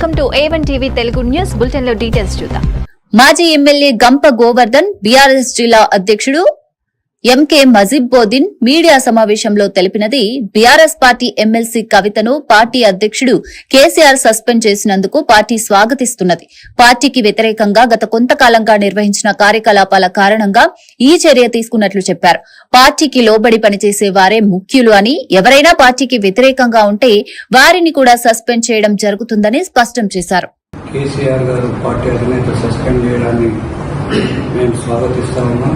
Welcome to A1 TV Telugu news bulletin లో details చూద్దాం. మాజీ ఎమ్మెల్యే గంప గోవర్ధన్ బీఆర్ఎస్ జిల్లా అధ్యక్షుడు ఎంకే మజిబ్బోదిన్ మీడియా సమావేశంలో తెలిపినది బీఆర్ఎస్ పార్టీ ఎమ్మెల్సీ కవితను పార్టీ అధ్యక్షుడు కేసీఆర్ సస్పెండ్ చేసినందుకు పార్టీ స్వాగతిస్తున్నది. పార్టీకి వ్యతిరేకంగా గత కొంతకాలంగా నిర్వహించిన కార్యకలాపాల కారణంగా ఈ చర్య తీసుకున్నట్లు చెప్పారు. పార్టీకి లోబడి పనిచేసే వారే ముఖ్యులు అని, ఎవరైనా పార్టీకి వ్యతిరేకంగా ఉంటే వారిని కూడా సస్పెండ్ చేయడం జరుగుతుందని స్పష్టం చేశారు. కేసీఆర్ గారు పార్టీ అధినేత సస్పెండ్ చేయడాన్ని మేము స్వాగతిస్తా ఉన్నాం.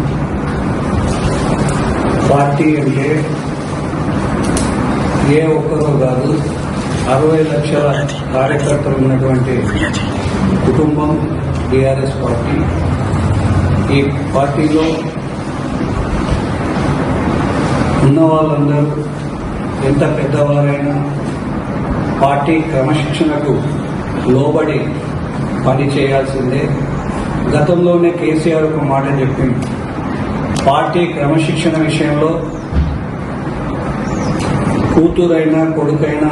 పార్టీ అంటే ఏ ఒక్కరో కాదు, 60 లక్షల కార్యకర్తలు ఉన్నటువంటి కుటుంబం టీఆర్ఎస్ పార్టీ. ఈ పార్టీలో ఉన్న వాళ్ళందరూ ఎంత పెద్దవారైనా పార్టీ క్రమశిక్షణకు లోబడి పని చేయాల్సిందే. గతంలోనే కేసీఆర్ ఒక మాట చెప్పింది, పార్టీ క్రమశిక్షణ విషయంలో కూతురైనా కొడుకైనా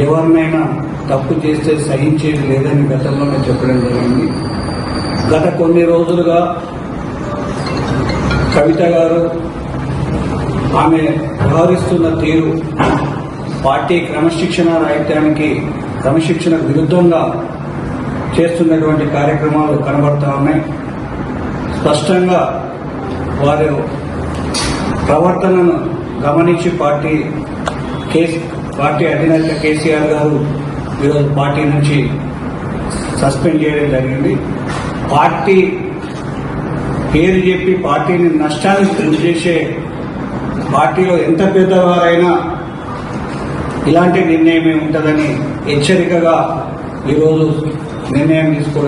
ఎవరినైనా తప్పు చేస్తే సహించేది లేదని గతంలోనే చెప్పడం జరిగింది. గత కొన్ని రోజులుగా కవిత గారు ఆమె వ్యవహరిస్తున్న తీరు పార్టీ క్రమశిక్షణ రాహిత్యానికి, క్రమశిక్షణ విరుద్ధంగా చేస్తున్నటువంటి కార్యక్రమాలు కనబడతా ఉన్నాయి. స్పష్టంగా వారి ప్రవర్తనను గమనించి పార్టీ అధినేత కేసీఆర్ గారు ఈరోజు పార్టీ నుంచి సస్పెండ్ చేయడం జరిగింది. పార్టీ పేరు చెప్పి పార్టీని నష్టానికి గురి చేసే పార్టీలో ఎంత పెద్దవారైనా ఇలాంటి నిర్ణయమే ఉంటుందని హెచ్చరికగా ఈరోజు నిర్ణయం తీసుకోవడం